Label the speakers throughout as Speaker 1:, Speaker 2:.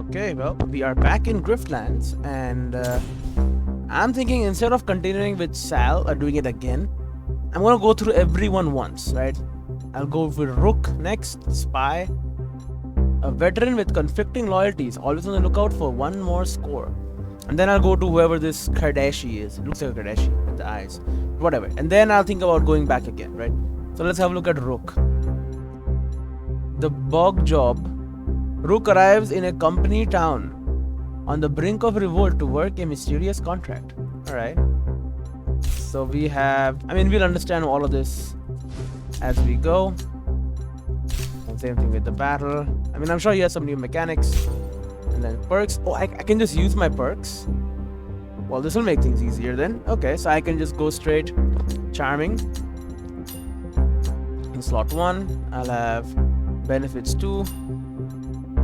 Speaker 1: Okay, well, we are back in Griftlands, and I'm thinking instead of continuing with Sal or doing it again, I'm gonna go through everyone once, right? I'll go with Rook next, Spy, a veteran with conflicting loyalties, always on the lookout for one more score. And then I'll go to whoever this Kardashian is. It looks like a Kardashian with the eyes. Whatever. And then I'll think about going back again, right? So let's have a look at Rook. The Bog Job. Rook arrives in a company town on the brink of revolt to work a mysterious contract. Alright. So we have... we'll understand all of this as we go. And same thing with the battle. I'm sure he has some new mechanics. And then perks. Oh, I can just use my perks. Well, this will make things easier then. Okay, so I can just go straight Charming. In slot 1, I'll have benefits 2.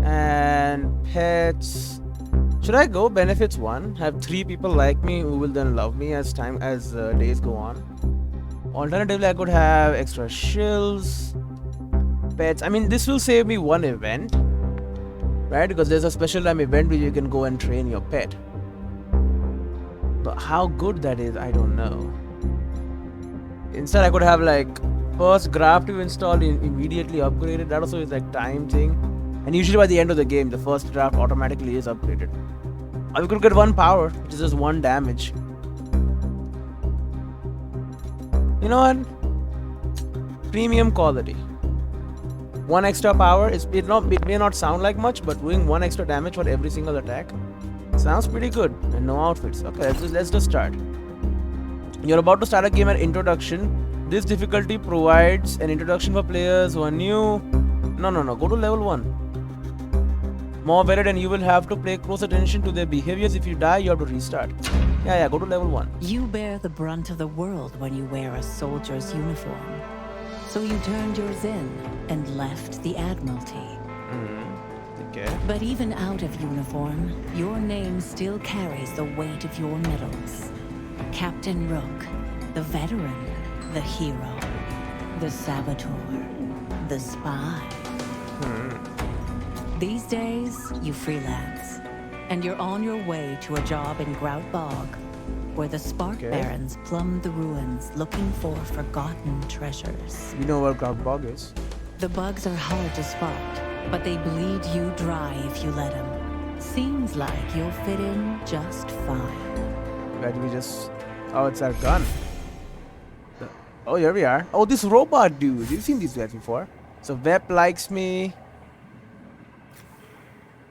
Speaker 1: And pets. Should I go benefits 1? Have 3 people like me who will then love me as days go on. Alternatively, I could have extra shills. Pets. This will save me one event. Right? Because there's a special time event where you can go and train your pet. But how good that is, I don't know. Instead, I could have first graph to install immediately upgraded. That also is time thing. And usually by the end of the game, the first draft automatically is upgraded. Or we could get 1 power, which is just 1 damage. You know what? Premium quality. 1 extra power it may not sound like much, but doing 1 extra damage for every single attack sounds pretty good. And no outfits. Okay, let's just start. You're about to start a game at introduction. This difficulty provides an introduction for players who are new. No. Go to level 1. More varied, and you will have to pay close attention to their behaviors. If you die, you have to restart. Yeah, go to level 1.
Speaker 2: You bear the brunt of the world when you wear a soldier's uniform. So you turned yours in and left the Admiralty.
Speaker 1: Okay.
Speaker 2: But even out of uniform, your name still carries the weight of your medals. Captain Rook, the veteran, the hero, the saboteur, the spy. These days, you freelance, and you're on your way to a job in Grout Bog, where the Spark Barons plumb the ruins looking for forgotten treasures.
Speaker 1: We know where Grout Bog is.
Speaker 2: The bugs are hard to spot, but they bleed you dry if you let them. Seems like you'll fit in just fine.
Speaker 1: Where do we just... Oh, it's our gun. Oh, here we are. Oh, this robot dude. You've seen these guys before. So Vep likes me.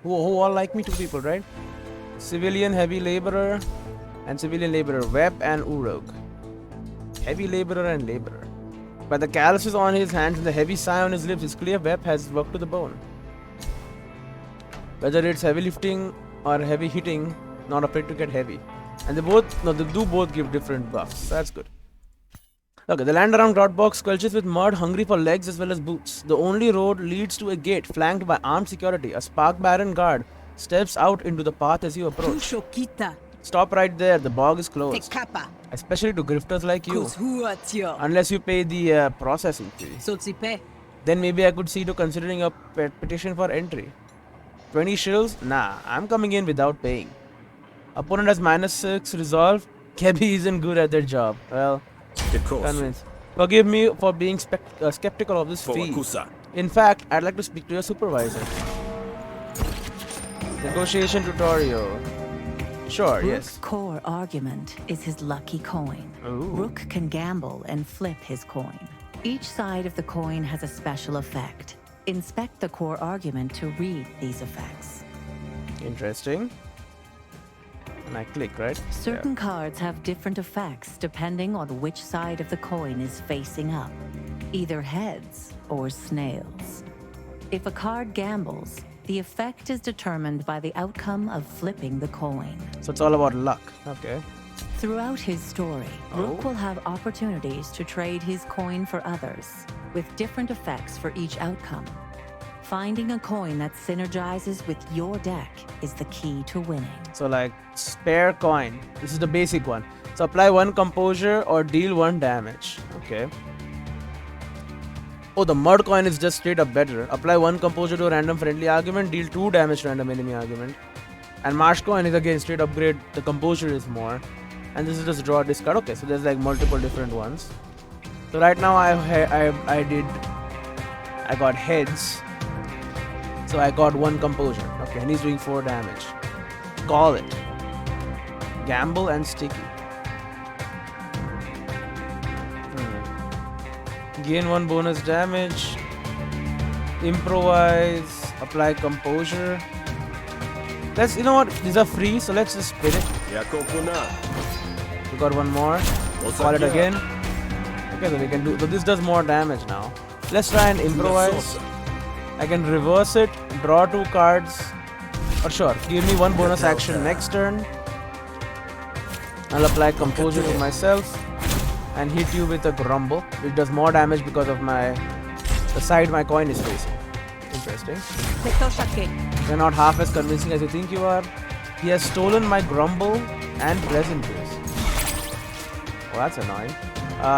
Speaker 1: Who all like me? 2 people, right? Civilian Heavy Laborer and Civilian Laborer. Vep and Uruk. Heavy Laborer and Laborer. By the calluses on his hands and the heavy sigh on his lips, it's clear Vep has worked to the bone. Whether it's heavy lifting or heavy hitting, not afraid to get heavy. And they do both give different buffs. That's good. Okay, the land around Groutbog squelches with mud, hungry for legs as well as boots. The only road leads to a gate flanked by armed security. A Spark Baron guard steps out into the path as you approach. Stop right there, the bog is closed. Especially to grifters like you. Unless you pay the processing fee. Then maybe I could see to considering a petition for entry. 20 shills? Nah, I'm coming in without paying. Opponent has -6 resolve. Kebi isn't good at their job. Well... Convinced. Forgive me for being skeptical of this fee. In fact, I'd like to speak to your supervisor. Negotiation tutorial. Sure,
Speaker 2: Rook's core argument is his lucky coin.
Speaker 1: Ooh.
Speaker 2: Rook can gamble and flip his coin. Each side of the coin has a special effect. Inspect the core argument to read these effects.
Speaker 1: Interesting. And I click, right?
Speaker 2: Certain cards have different effects depending on which side of the coin is facing up, either heads or snails. If a card gambles, the effect is determined by the outcome of flipping the coin.
Speaker 1: So it's all about luck. Okay.
Speaker 2: Throughout his story, Rook will have opportunities to trade his coin for others, with different effects for each outcome. Finding a coin that synergizes with your deck is the key to winning.
Speaker 1: So spare coin. This is the basic one. So apply 1 composure or deal 1 damage. Okay. Oh, the mud coin is just straight up better. Apply 1 composure to a random friendly argument, deal 2 damage to random enemy argument. And marsh coin is again straight upgrade, the composure is more. And this is just draw discard. Okay, so there's like multiple different ones. So right now I got heads. So I got 1 composure. Okay, and he's doing 4 damage. Call it. Gamble and sticky. Gain 1 bonus damage. Improvise. Apply composure. Let's, you know what? These are free, so let's just spin it. We got 1 more. Call it again. Okay, so we can do. So this does more damage now. Let's try and improvise. I can reverse it, draw 2 cards. Or sure, give me 1 bonus action next turn. I'll apply composure to myself and hit you with a grumble, which does more damage because of the side my coin is facing. Interesting. You're not half as convincing as you think you are. He has stolen my grumble and pleasantries. Oh, that's annoying.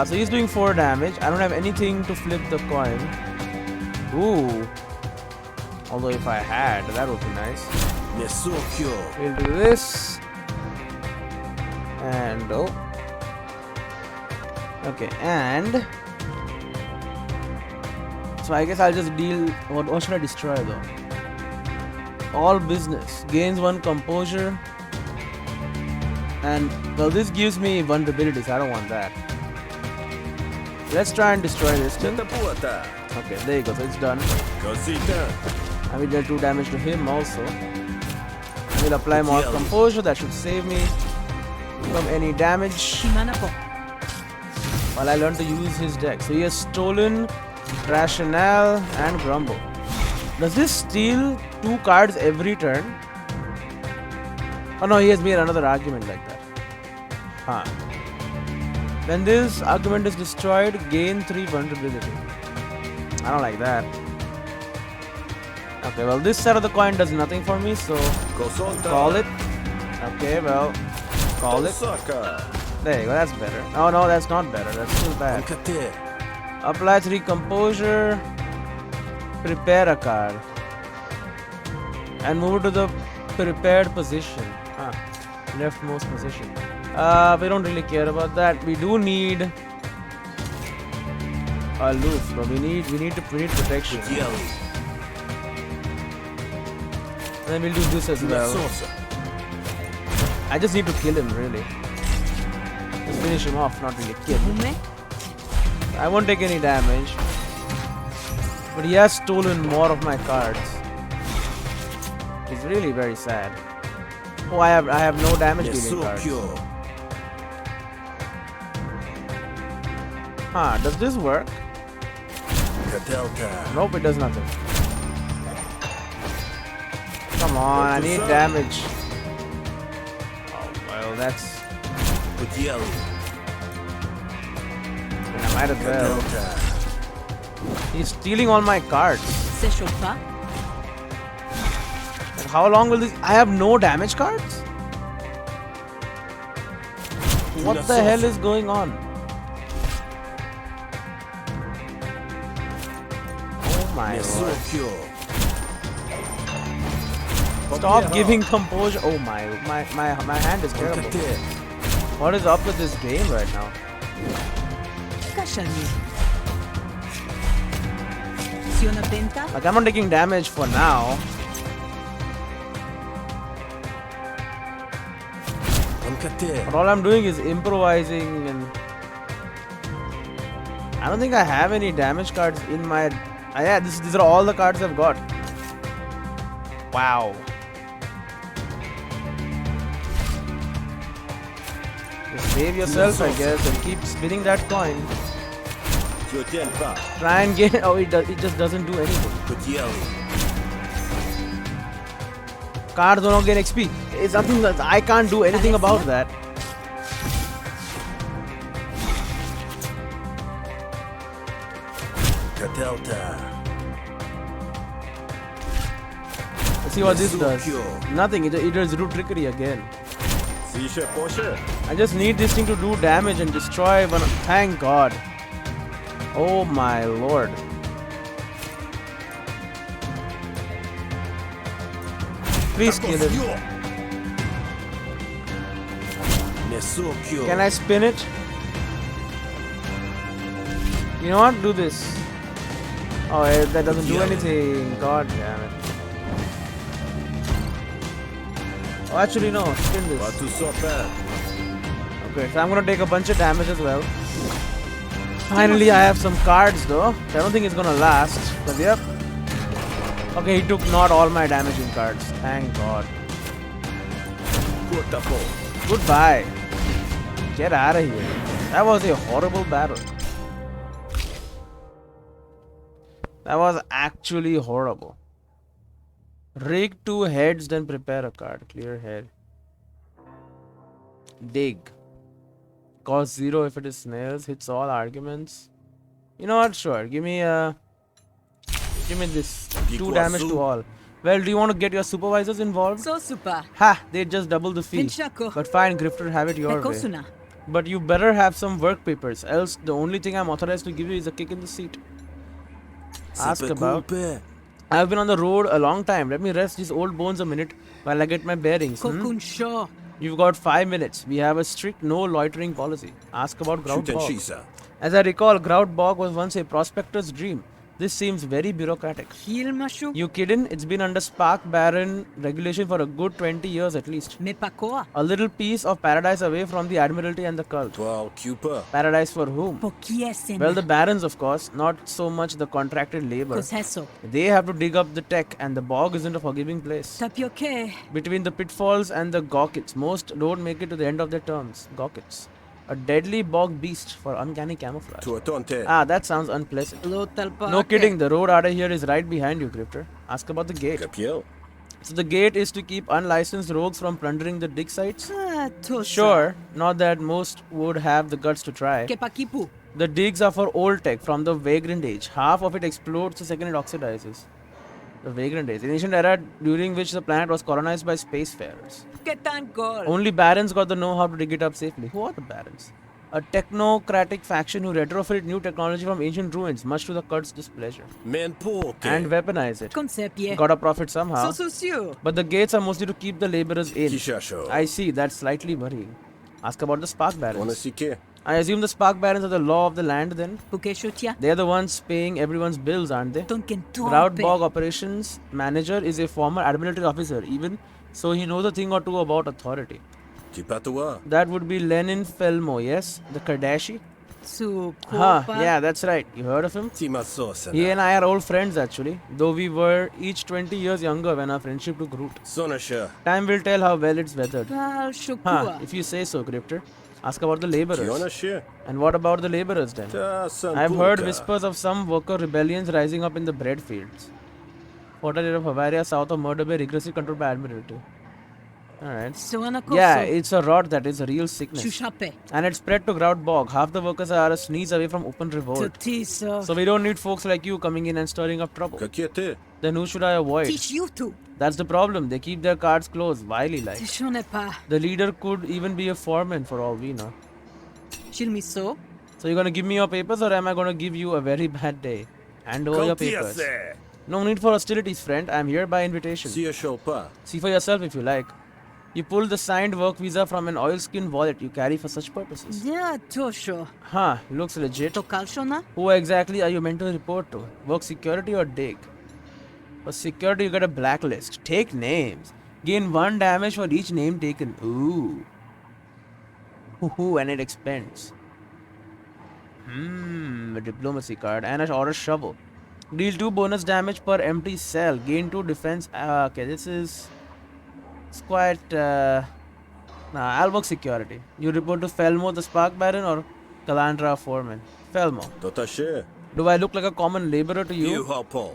Speaker 1: So he's doing 4 damage. I don't have anything to flip the coin. Ooh. Although if I had, that would be nice. We'll do this. And oh. Okay, and so I guess I'll just deal. What should I destroy though? All business. Gains 1 composure. And well, this gives me vulnerabilities. I don't want that. Let's try and destroy this thing. Okay, there you go. So it's done. I will deal 2 damage to him also. I will apply more composure. That should save me from any damage. While I learn to use his deck. So he has stolen Rationale and Grumble. Does this steal 2 cards every turn? Oh no, he has made another argument like that. Huh. When this argument is destroyed, gain 3 vulnerability. I don't like that. Okay, well this side of the coin does nothing for me, so call it. Okay, well, call it. There you go, that's better. Oh no, that's not better, that's still bad. Apply 3 composure. Prepare a card. And move it to the prepared position. Leftmost position. We don't really care about that. We do need aloof, but we need protection. And then we'll do this as well. I just need to kill him, really. Just finish him off, not really kill him. I won't take any damage. But he has stolen more of my cards. It's really very sad. Oh, I have no damage dealing cards. Huh, does this work? Nope, it does nothing. Come on, I need damage. Oh, well, that's... I might as well. He's stealing all my cards. And how long will this... I have no damage cards? What the hell is going on? Oh my lord. Stop giving composure. Oh my hand is terrible. What is up with this game right now? Like, I'm not taking damage for now. But all I'm doing is improvising, and I don't think I have any damage cards in my... yeah, these are all the cards I've got. Wow. Just save yourself, I guess, and keep spinning that coin. Try and get... Oh, it just doesn't do anything. Cards don't gain XP. It's nothing that I can't do anything about that. Let's see what this does. Nothing. It does root trickery again. I just need this thing to do damage and destroy one. Thank God. Oh my lord. Please kill him. Can I spin it? You know what? Do this. Oh, that doesn't do anything. God damn it. Oh, actually, no. Spin this. Okay, so I'm gonna take a bunch of damage as well. Finally, I have some cards though. I don't think it's gonna last. But yep. Okay, he took not all my damaging cards. Thank God. Goodbye. Get out of here. That was a horrible battle. That was actually horrible. Rig 2 heads, then prepare a card. Clear head. Dig. Cost 0 if it is snails. Hits all arguments. You know what? Sure. Give me this. 2 damage to all. Well, do you want to get your supervisors involved?
Speaker 3: So super.
Speaker 1: Ha! They just double the fee. But fine, Grifter, have it your way. But you better have some work papers, else the only thing I'm authorized to give you is a kick in the seat. Ask about. I've been on the road a long time. Let me rest these old bones a minute while I get my bearings. You've got 5 minutes. We have a strict no loitering policy. Ask about Grout Bog. As I recall, Grout Bog was once a prospector's dream. This seems very bureaucratic. You kidding? It's been under Spark Baron regulation for a good 20 years at least. A little piece of paradise away from the Admiralty and the cult. Paradise for whom? Well, the barons, of course. Not so much the contracted labor. They have to dig up the tech, and the bog isn't a forgiving place. Between the pitfalls and the gawkits, most don't make it to the end of their terms. Gawkits. A deadly bog beast for uncanny camouflage. Ah, that sounds unpleasant. No kidding, the road out of here is right behind you, Grifter. Ask about the gate. So the gate is to keep unlicensed rogues from plundering the dig sites? Sure, not that most would have the guts to try. The digs are for old tech from the Vagrant Age. Half of it explodes, the second it oxidizes. The Vagrant Age, an ancient era during which the planet was colonized by spacefarers. Only barons got the know-how to dig it up safely. Who are the barons? A technocratic faction who retrofit new technology from ancient ruins, much to the cult's displeasure. And weaponize it. Gotta profit somehow. But the gates are mostly to keep the laborers in. I see, that's slightly worrying. Ask about the Spark Barons. I assume the Spark Barons are the law of the land then? They're the ones paying everyone's bills, aren't they? Grout Bog Operations Manager is a former Admiralty officer, even so he knows a thing or two about authority. That would be Lenin Felmo, yes? The Kardashi? Yeah, that's right. You heard of him? He and I are old friends actually, though we were each 20 years younger when our friendship took root. Time will tell how well it's weathered. If you say so, Grifter. Ask about the laborers. And what about the laborers then? I've heard whispers of some worker rebellions rising up in the bread fields. Water of Bavaria, south of Murder Bay, rigorously controlled by Admiralty. Alright. Yeah, it's a rot that is a real sickness. And it's spread to Grout Bog. Half the workers are a sneeze away from open revolt. So we don't need folks like you coming in and stirring up trouble. Then who should I avoid? That's the problem. They keep their cards close, wily like. The leader could even be a foreman for all we know. So you're gonna give me your papers or am I gonna give you a very bad day? Hand over your papers. No need for hostilities, friend. I'm here by invitation. See for yourself if you like. You pull the signed work visa from an oilskin wallet you carry for such purposes. Looks legit. Who exactly are you meant to report to? Work security or dig? For security, you get a blacklist. Take names. Gain 1 damage for each name taken. Ooh. And it expends. A diplomacy card and an order shovel. Deal 2 bonus damage per empty cell. Gain 2 defense. Okay, this is... It's quite... I'll work security. You report to Felmo, the Spark Baron, or Calandra Foreman? Felmo. Do I look like a common laborer to you?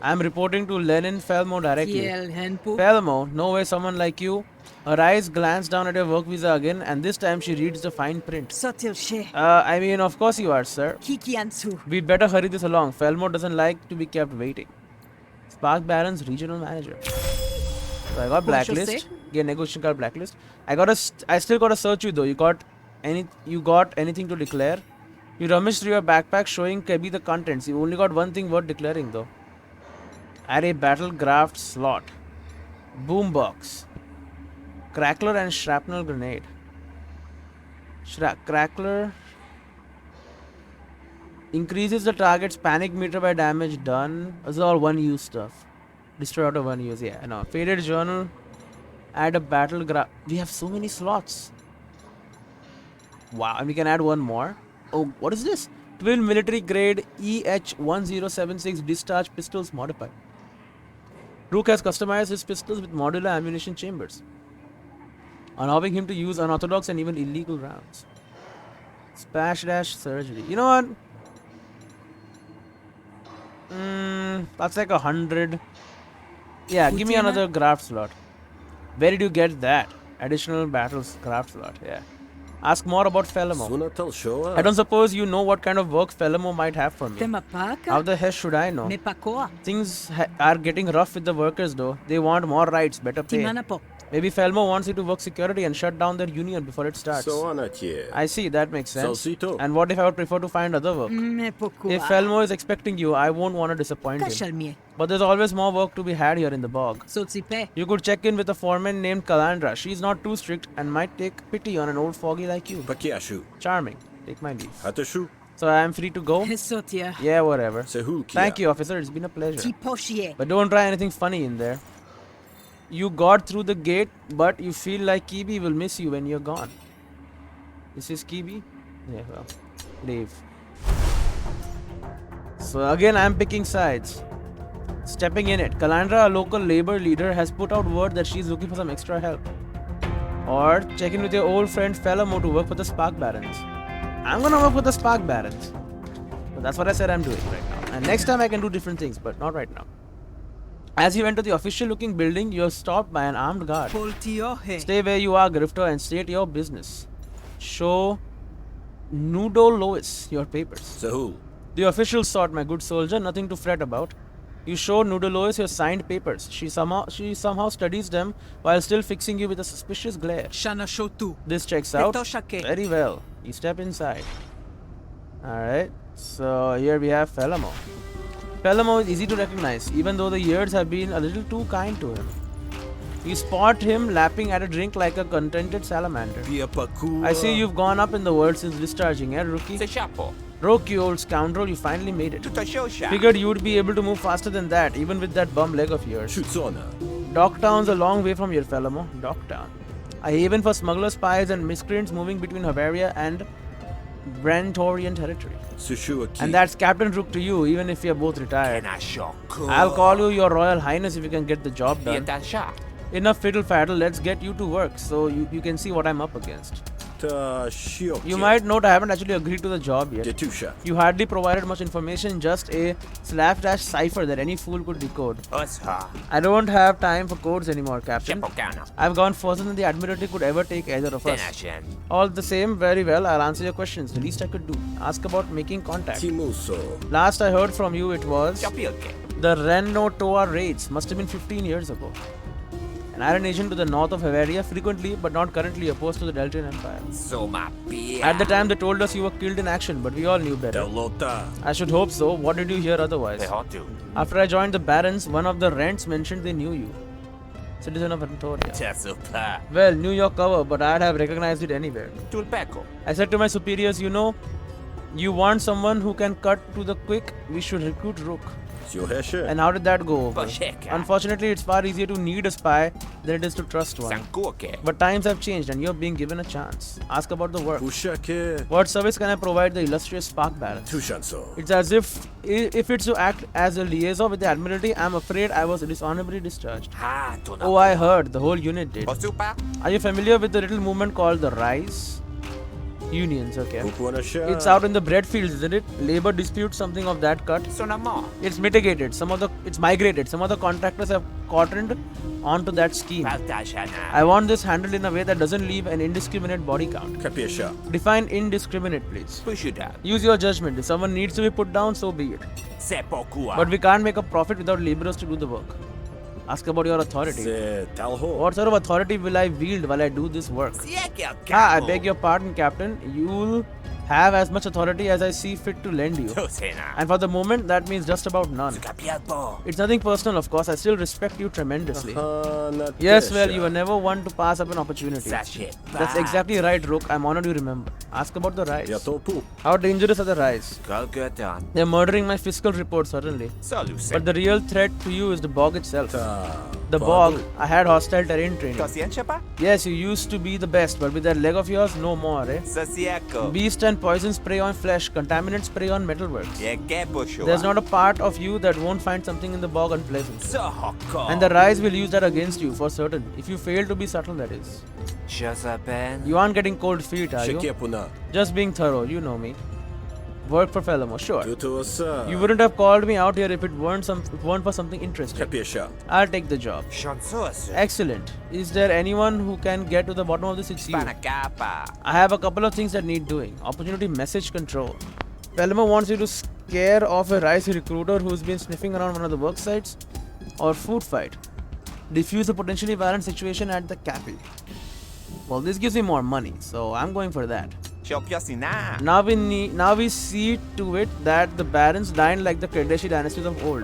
Speaker 1: I'm reporting to Lenin Felmo directly. Felmo, no way someone like you. Her eyes glance down at your work visa again, and this time she reads the fine print. I mean, of course you are, sir. We'd better hurry this along. Felmo doesn't like to be kept waiting. Spark Baron's regional manager. So I got blacklist. Get negotiation card blacklist. I still gotta search you though. You got anything to declare? You rummaged through your backpack showing Kebi the contents. You only got one thing worth declaring though. Add a battle graft slot. Boombox. Crackler and shrapnel grenade. Crackler increases the target's panic meter by damage done. This is all one use stuff. Destroy out of one use, yeah. No. Faded journal. Add a battle graph. We have so many slots. Wow, and we can add one more. Oh, what is this? Twin military grade EH-1076 discharge pistols modified. Rook has customized his pistols with modular ammunition chambers, allowing him to use unorthodox and even illegal rounds. Splash dash surgery. You know what? That's like 100. Yeah, give me another craft slot. Where did you get that? Additional battles craft slot. Yeah. Ask more about Felimo. I don't suppose you know what kind of work Felimo might have for me. How the hell should I know? Things are getting rough with the workers though. They want more rights, better pay. Maybe Felmo wants you to work security and shut down their union before it starts. I see, that makes sense. And what if I would prefer to find other work? If Felmo is expecting you, I won't want to disappoint him. But there's always more work to be had here in the bog. You could check in with a foreman named Calandra. She's not too strict and might take pity on an old fogey like you. Charming. Take my leave. So I am free to go? Yeah, whatever. Thank you, officer. It's been a pleasure. But don't try anything funny in there. You got through the gate, but you feel like Kibi will miss you when you're gone. This is Kibi? Yeah, well, leave. So again, I'm picking sides. Stepping in it. Calandra, a local labor leader, has put out word that she's looking for some extra help. Or check in with your old friend Felamo to work for the Spark Barons. I'm gonna work with the Spark Barons. But that's what I said I'm doing right now. And next time I can do different things, but not right now. As you enter the official looking building, you are stopped by an armed guard. Stay where you are, Grifter, and state your business. Show Nudo Lois your papers. The official sort, my good soldier, nothing to fret about. You show Nudo Lois your signed papers. She somehow studies them while still fixing you with a suspicious glare. This checks out. Very well. You step inside. Alright. So here we have Felamo. Felamo is easy to recognize, even though the years have been a little too kind to him. You spot him lapping at a drink like a contented salamander. I see you've gone up in the world since discharging, rookie? Rook, you old scoundrel, you finally made it. Figured you'd be able to move faster than that, even with that bum leg of yours. Docktown's a long way from here, Felamo. Docktown. A haven for smugglers, spies, and miscreants moving between Bavaria and Brantorian territory. And that's Captain Rook to you, even if you're both retired. I'll call you your Royal Highness if you can get the job done. Enough fiddle faddle, let's get you to work so you can see what I'm up against. You might note I haven't actually agreed to the job yet. You hardly provided much information, just a slapdash cipher that any fool could decode. I don't have time for codes anymore, Captain. I've gone further than the Admiralty could ever take either of us. All the same, very well, I'll answer your questions. The least I could do. Ask about making contact. Last I heard from you, it was the Renotoa raids. Must have been 15 years ago. An iron agent to the north of Bavaria, frequently but not currently opposed to the Deltan Empire. At the time they told us you were killed in action, but we all knew better. I should hope so. What did you hear otherwise? After I joined the Barons, one of the Rents mentioned they knew you. Citizen of Antoria. Well, knew your cover, but I'd have recognized it anywhere. I said to my superiors, you know, you want someone who can cut to the quick, we should recruit Rook. And how did that go over? Unfortunately, it's far easier to need a spy than it is to trust one. But times have changed and you're being given a chance. Ask about the work. What service can I provide the illustrious Spark Barons? It's as if it's to act as a liaison with the Admiralty, I'm afraid I was dishonorably discharged. Oh, I heard. The whole unit did. Are you familiar with the little movement called the Rise? Unions, okay. It's out in the bread fields, isn't it? Labor disputes, something of that cut. It's mitigated. It's migrated. Some of the contractors have cottoned onto that scheme. I want this handled in a way that doesn't leave an indiscriminate body count. Define indiscriminate, please. Use your judgment. If someone needs to be put down, so be it. But we can't make a profit without laborers to do the work. Ask about your authority. What sort of authority will I wield while I do this work? I beg your pardon, Captain. You'll have as much authority as I see fit to lend you. And for the moment, that means just about none. It's nothing personal, of course. I still respect you tremendously. Yes, well, you were never one to pass up an opportunity. That's exactly right, Rook. I'm honored you remember. Ask about the rise. How dangerous are the rise? They're murdering my fiscal report, certainly. But the real threat to you is the bog itself. The bog, I had hostile terrain training. Yes, you used to be the best, but with that leg of yours, no more, eh? Beast and poisons prey on flesh, contaminants prey on metalworks. There's not a part of you that won't find something in the bog unpleasant. And the rise will use that against you, for certain. If you fail to be subtle, that is. You aren't getting cold feet, are you? Just being thorough, you know me. Work for Felamo, sure. You wouldn't have called me out here if it weren't for something interesting. I'll take the job. Excellent. Is there anyone who can get to the bottom of this? It's you. I have a couple of things that need doing. Opportunity message control. Felamo wants you to scare off a rice recruiter who's been sniffing around one of the work sites. Or food fight. Diffuse a potentially violent situation at the cafe. Well, this gives me more money, so I'm going for that. Now we see to it that the barons dine like the Kardashian dynasties of old.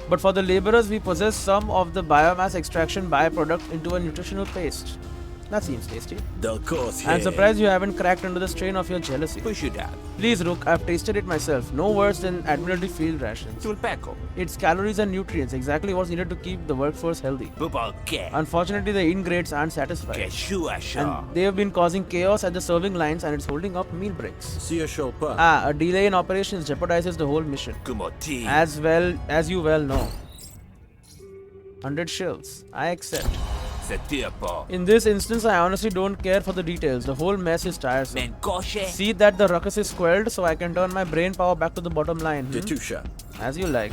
Speaker 1: But for the laborers, we possess some of the biomass extraction byproduct into a nutritional paste. That seems tasty. I'm surprised you haven't cracked under the strain of your jealousy. Please, Rook, I've tasted it myself. No worse than Admiralty field rations. It's calories and nutrients, exactly what's needed to keep the workforce healthy. Unfortunately, the ingrates aren't satisfied. And they have been causing chaos at the serving lines and it's holding up meal breaks. A delay in operations jeopardizes the whole mission. As you well know. 100 shills. I accept. In this instance, I honestly don't care for the details. The whole mess is tiresome. See that the ruckus is quelled so I can turn my brain power back to the bottom line. As you like.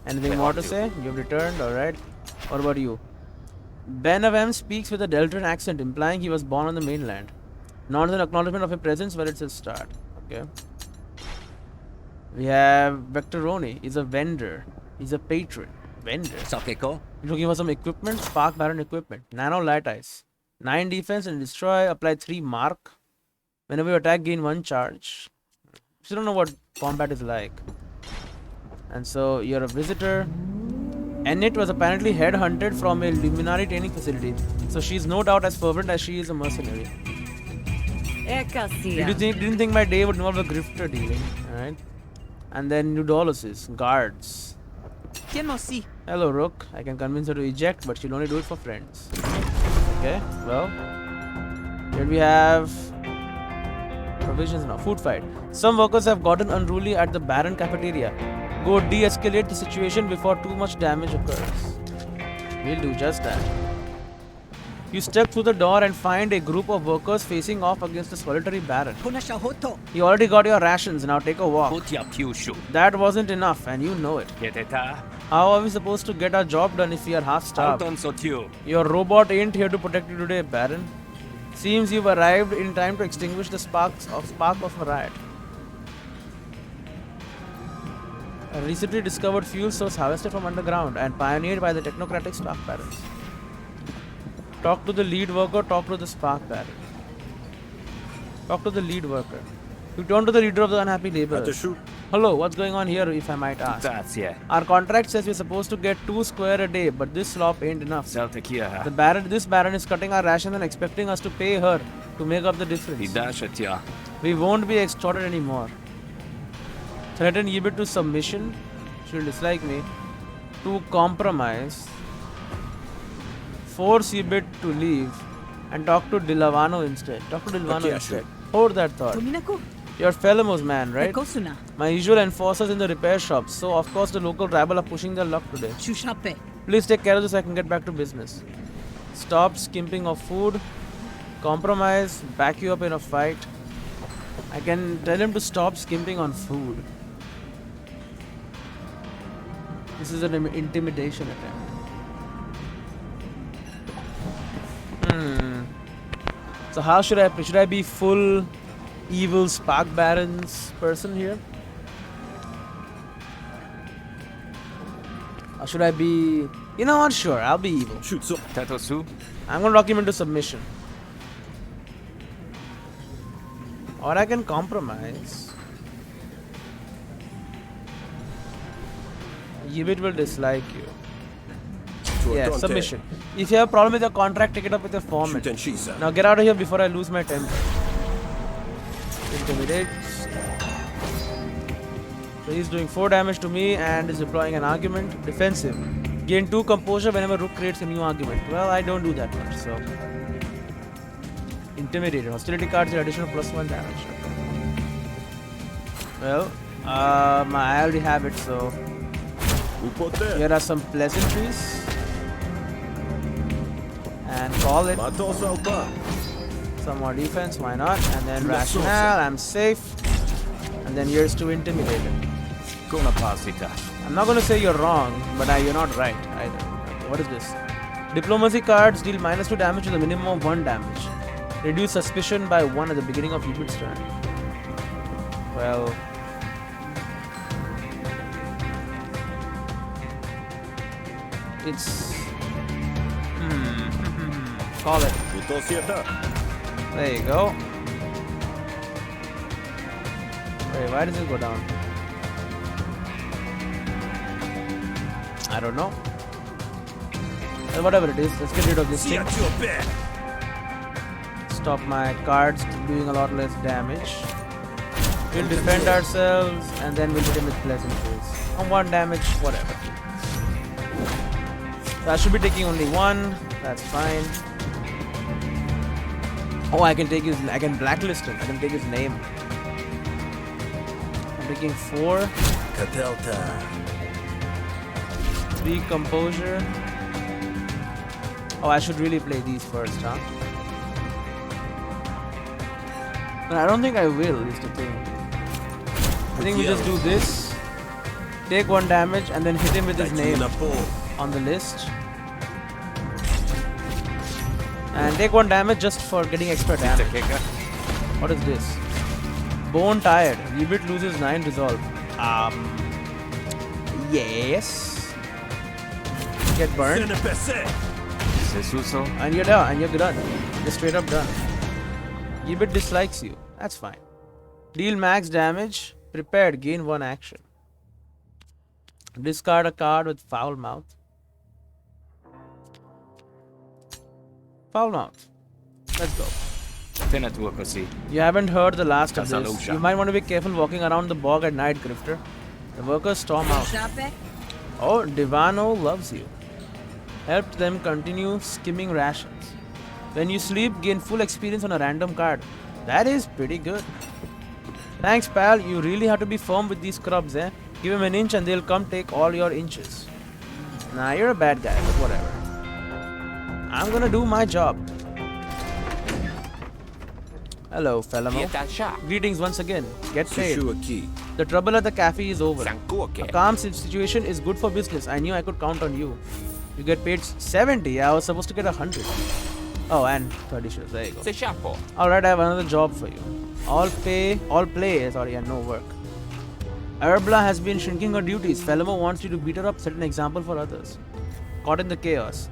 Speaker 1: Anything more to say? You've returned, alright. What about you? Benavem speaks with a Deltan accent, implying he was born on the mainland. Not an acknowledgement of a presence, but it's a start. Okay. We have Vectoroni. He's a vendor. He's a patron. Vendor. You're looking for some equipment? Spark Baron equipment. Nano Light Ice. 9 defense and destroy. Apply 3 mark. Whenever you attack, gain 1 charge. You don't know what combat is like. And so you're a visitor. Enid was apparently headhunted from a Luminary training facility. So she's no doubt as fervent as she is a mercenary. Didn't think my day would involve a grifter dealing. Alright. And then Nudolosis. Guards. Hello, Rook. I can convince her to eject, but she'll only do it for friends. Okay, well. Here we have provisions now. Food fight. Some workers have gotten unruly at the Baron cafeteria. Go de-escalate the situation before too much damage occurs. We'll do just that. You step through the door and find a group of workers facing off against the solitary Baron. You already got your rations, now take a walk. That wasn't enough, and you know it. How are we supposed to get our job done if we are half-starved? Your robot ain't here to protect you today, Baron. Seems you've arrived in time to extinguish the spark of a riot. A recently discovered fuel source harvested from underground and pioneered by the technocratic Spark Barons. Talk to the lead worker, talk to the Spark Baron. Talk to the lead worker. You turn to the leader of the unhappy laborers. Hello, what's going on here, if I might ask? Our contract says we're supposed to get 2 square a day, but this slop ain't enough. This Baron is cutting our rations and expecting us to pay her to make up the difference. We won't be extorted anymore. Threaten Yibit to submission. She'll dislike me. To compromise. Force Yibit to leave. And talk to Dilavano instead. Hold that thought. You're Felamo's man, right? My usual enforcers in the repair shops. So of course the local rabble are pushing their luck today. Please take care of this so I can get back to business. Stop skimping of food. Compromise. Back you up in a fight. I can tell him to stop skimping on food. This is an intimidation attempt. So how should I be full evil Spark Barons person here? Or should I be... You know what? Sure, I'll be evil. I'm gonna lock him into submission. Or I can compromise. Yibit will dislike you. Yeah, submission. If you have a problem with your contract, take it up with your foreman. Now get out of here before I lose my temper. Intimidate. So he's doing 4 damage to me and is deploying an argument. Defensive. Gain 2 composure whenever Rook creates a new argument. Well, I don't do that much, so. Intimidated. Hostility cards are additional +1 damage. Well, I already have it, so. Here are some pleasantries. And call it. Some more defense, why not? And then rationale, I'm safe. And then here's to intimidate him. I'm not gonna say you're wrong, but you're not right either. What is this? Diplomacy cards deal -2 damage with a minimum of 1 damage. Reduce suspicion by 1 at the beginning of Yibit's turn. Well. It's. Call it. There you go. Wait, why does it go down? I don't know. Well, whatever it is, let's get rid of this thing. Stop my cards doing a lot less damage. We'll defend ourselves and then we'll hit him with pleasantries. On 1 damage, whatever. So I should be taking only 1. That's fine. Oh, I can blacklist him. I can take his name. I'm taking 4. 3 composure. Oh, I should really play these first, huh? But I don't think I will, is the thing. I think we just do this. Take 1 damage and then hit him with his name on the list. And take 1 damage just for getting extra damage. What is this? Bone tired. Yibit loses 9 resolve. Yes. Get burned. And you're done. And you're done. You're straight up done. Yibit dislikes you. That's fine. Deal max damage. Prepared. Gain 1 action. Discard a card with foul mouth. Foul mouth. Let's go. You haven't heard the last of this. You might want to be careful walking around the bog at night, Grifter. The workers storm out. Oh, Divano loves you. Helped them continue skimming rations. When you sleep, gain full experience on a random card. That is pretty good. Thanks, pal. You really have to be firm with these scrubs, eh? Give them an inch and they'll come take all your inches. Nah, you're a bad guy, but whatever. I'm gonna do my job. Hello, Felamo. Greetings once again. Get paid. The trouble at the cafe is over. A calm situation is good for business. I knew I could count on you. You get paid 70. I was supposed to get 100. Oh, and 30 shares. There you go. Alright, I have another job for you. All play, and no work. Erbla has been shrinking her duties. Felamo wants you to beat her up, set an example for others. Caught in the chaos.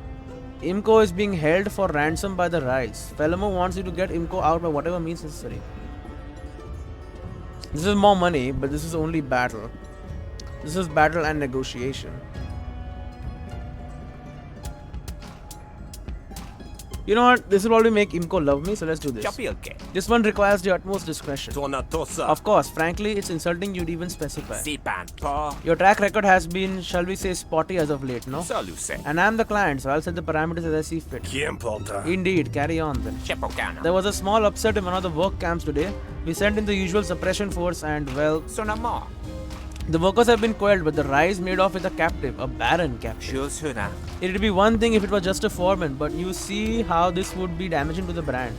Speaker 1: Imco is being held for ransom by the Rise. Felamo wants you to get Imco out by whatever means necessary. This is more money, but this is only battle. This is battle and negotiation. You know what? This will probably make Imco love me, so let's do this. This one requires the utmost discretion. Of course, frankly, it's insulting you'd even specify. Your track record has been, shall we say, spotty as of late, no? And I'm the client, so I'll set the parameters as I see fit. Indeed, carry on then. There was a small upset in one of the work camps today. We sent in the usual suppression force and, well... The workers have been quelled, but the Rise made off with a captive, a barren captive. It'd be one thing if it was just a foreman, but you see how this would be damaging to the brand.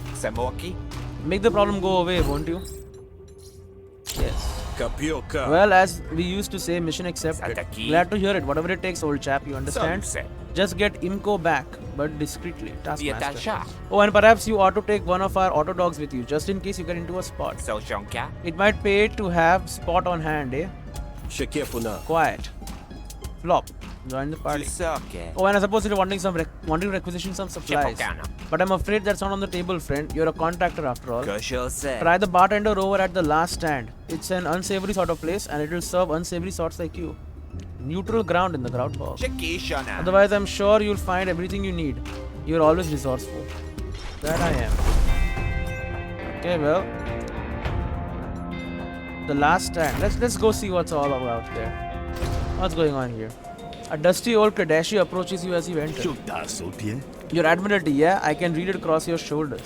Speaker 1: Make the problem go away, won't you? Yes. Well, as we used to say, mission accepted. Glad to hear it. Whatever it takes, old chap, you understand? Just get Imco back, but discreetly. Taskmaster. Oh, and perhaps you ought to take one of our auto dogs with you, just in case you get into a spot. It might pay to have Spot on hand, eh? Quiet. Flop. Join the party.
Speaker 3: Suke.
Speaker 1: Oh, and I suppose you're wanting wanting to requisition some supplies. But I'm afraid that's not on the table, friend. You're a contractor after all. Try the bartender over at the last stand. It's an unsavory sort of place, and it will serve unsavory sorts like you. Neutral ground in the grout bog. Otherwise, I'm sure you'll find everything you need. You're always resourceful. That I am. Okay, well, the last stand. Let's go see what's all about there. What's going on here? A dusty old Kardashian approaches you as you enter. Your Admiralty, yeah? I can read it across your shoulders.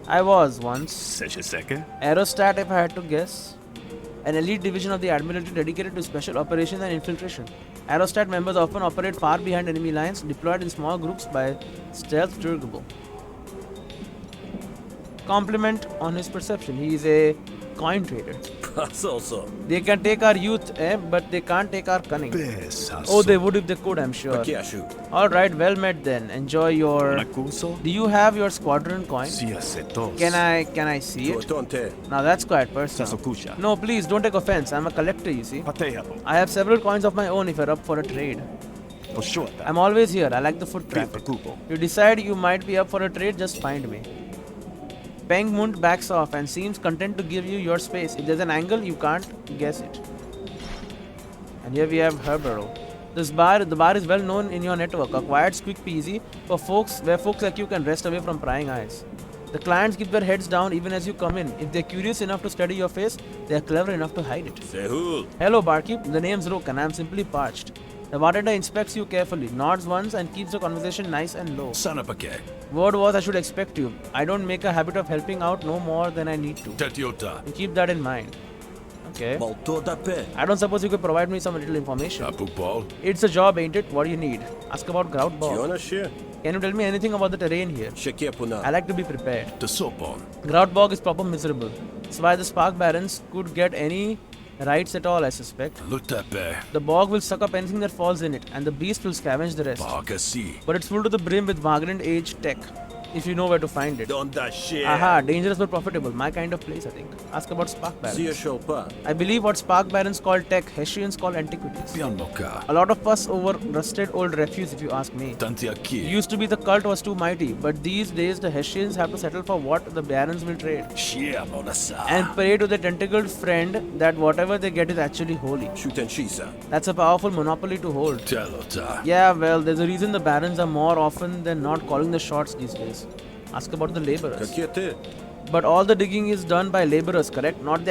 Speaker 1: I was once. Aerostat, if I had to guess. An elite division of the Admiralty dedicated to special operations and infiltration. Aerostat members often operate far behind enemy lines, deployed in small groups by stealth dirigible. Compliment on his perception. He is a coin trader. They can take our youth, but they can't take our cunning. Oh, they would if they could, I'm sure. Alright, well met then. Enjoy your... Do you have your squadron coin? Can I see it? Now that's quite personal. No, please, don't take offense. I'm a collector, you see. I have several coins of my own if you're up for a trade. I'm always here. I like the foot traffic. You decide you might be up for a trade, just find me. Peng Mund backs off and seems content to give you your space. If there's an angle, you can't guess it. And here we have Herbero. The bar is well known in your network. A quiet, quick peasy for folks where folks like you can rest away from prying eyes. The clients keep their heads down even as you come in. If they're curious enough to study your face, they're clever enough to hide it. Hello, barkeep. The name's Rook and I'm simply parched. The bartender inspects you carefully, nods once and keeps the conversation nice and low. Word was I should expect you. I don't make a habit of helping out no more than I need to. You keep that in mind. Okay. I don't suppose you could provide me some little information. It's a job, ain't it? What do you need? Ask about Grout Bog. Can you tell me anything about the terrain here? I like to be prepared. Grout Bog is proper miserable. That's why the Spark Barons could get any rights at all, I suspect. The bog will suck up anything that falls in it, and the beast will scavenge the rest. But it's full to the brim with vagrant age tech, if you know where to find it. Aha, dangerous but profitable. My kind of place, I think. Ask about Spark Barons. I believe what Spark Barons call tech, Hessians call antiquities. A lot of fuss over rusted old refuse, if you ask me. Used to be the cult was too mighty, but these days the Hessians have to settle for what the Barons will trade. And pray to their tentacled friend that whatever they get is actually holy. That's a powerful monopoly to hold. Yeah, well, there's a reason the Barons are more often than not calling the shots these days. Ask about the laborers. But all the digging is done by laborers, correct? Not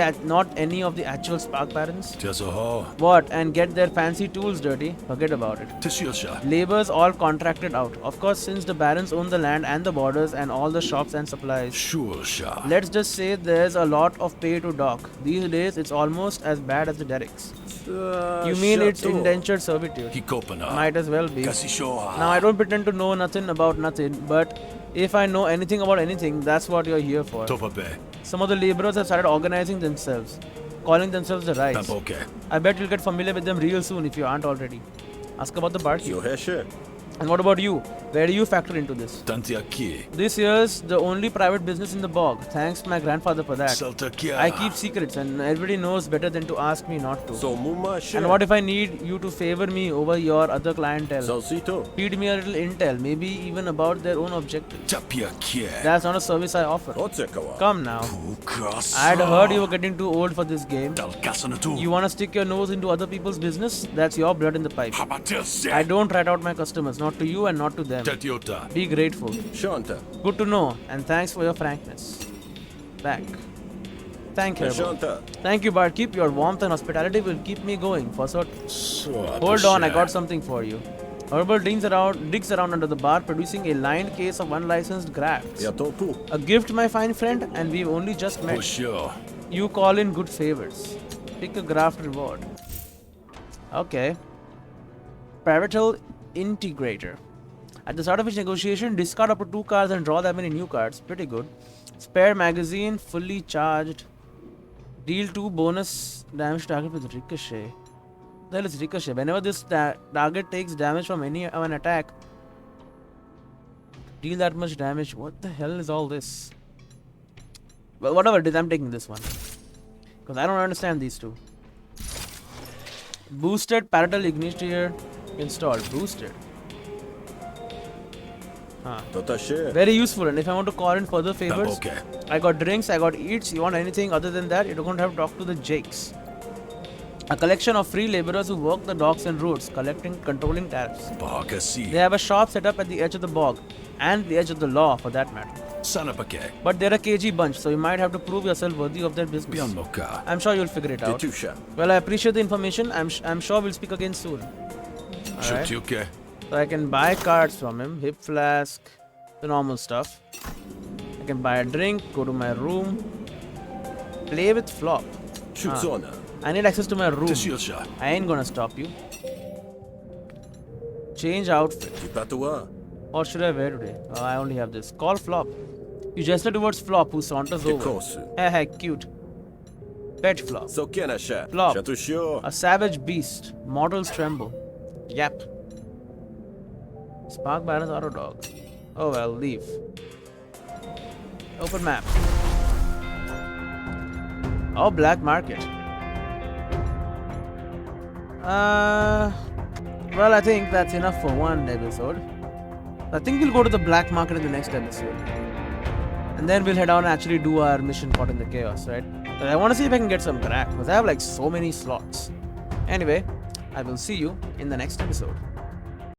Speaker 1: any of the actual Spark Barons? What? And get their fancy tools dirty? Forget about it. Laborers all contracted out. Of course, since the Barons own the land and the borders and all the shops and supplies. Let's just say there's a lot of pay to dock. These days, it's almost as bad as the derricks. You mean it's indentured servitude? Might as well be. Now, I don't pretend to know nothing about nothing, but if I know anything about anything, that's what you're here for. Some of the laborers have started organizing themselves, calling themselves the Rise. I bet you'll get familiar with them real soon if you aren't already. Ask about the barkeep. And what about you? Where do you factor into this? This here's the only private business in the bog, thanks to my grandfather for that. I keep secrets and everybody knows better than to ask me not to. And what if I need you to favor me over your other clientele? Feed me a little intel, maybe even about their own objectives. That's not a service I offer. Come now. I'd heard you were getting too old for this game. You wanna stick your nose into other people's business? That's your blood in the pipe. I don't rat out my customers. Not to you and not to them. Be grateful. Good to know, and thanks for your frankness. Back. Thank you. Thank you, barkeep. Your warmth and hospitality will keep me going for certain. Hold on, I got something for you. Herbal digs around under the bar, producing a lined case of unlicensed grafts. A gift, my fine friend, and we've only just met. You call in good favors. Pick a graft reward. Okay. Pivotal Integrator. At the start of each negotiation, discard up to 2 cards and draw that many new cards. Pretty good. Spare magazine, fully charged. Deal 2 bonus damage target with ricochet. The hell is ricochet? Whenever this target takes damage from an attack, deal that much damage. What the hell is all this? Well, whatever it is, I'm taking this one. Because I don't understand these two. Boosted Parallel Igniter. Installed. Boosted.
Speaker 3: Totashi.
Speaker 1: Very useful. And if I want to call in further favors,
Speaker 3: Okay.
Speaker 1: I got drinks, I got eats. You want anything other than that, you don't have to talk to the Jakes. A collection of free laborers who work the docks and roads, controlling tariffs.
Speaker 3: Bakasi.
Speaker 1: They have a shop set up at the edge of the bog, and the edge of the law for that matter.
Speaker 3: Sanapake.
Speaker 1: But they're a KG bunch, so you might have to prove yourself worthy of their business.
Speaker 3: Bianmoka.
Speaker 1: I'm sure you'll figure it out.
Speaker 3: Tetusha.
Speaker 1: Well, I appreciate the information. I'm sure we'll speak again soon. Alright.
Speaker 3: Shotuke.
Speaker 1: So I can buy cards from him, hip flask, the normal stuff. I can buy a drink, go to my room, play with flop.
Speaker 3: Shutsona.
Speaker 1: I need access to my room.
Speaker 3: Teshilsha.
Speaker 1: I ain't gonna stop you. Change outfit.
Speaker 3: Kipatawa.
Speaker 1: What should I wear today? Oh, I only have this. Call flop. You gesture towards flop who saunters over.
Speaker 3: Kikosu.
Speaker 1: Hey, cute. Pet flop.
Speaker 3: Sokenasha.
Speaker 1: Flop.
Speaker 3: Shatushio.
Speaker 1: A savage beast. Mortals tremble. Yep. Spark balance auto dog. Oh well, leave. Open map. Oh, black market. Well, I think that's enough for one episode. I think we'll go to the black market in the next episode. And then we'll head on and actually do our mission caught in the chaos, right? But I want to see if I can get some crack, because I have like so many slots. Anyway, I will see you in the next episode.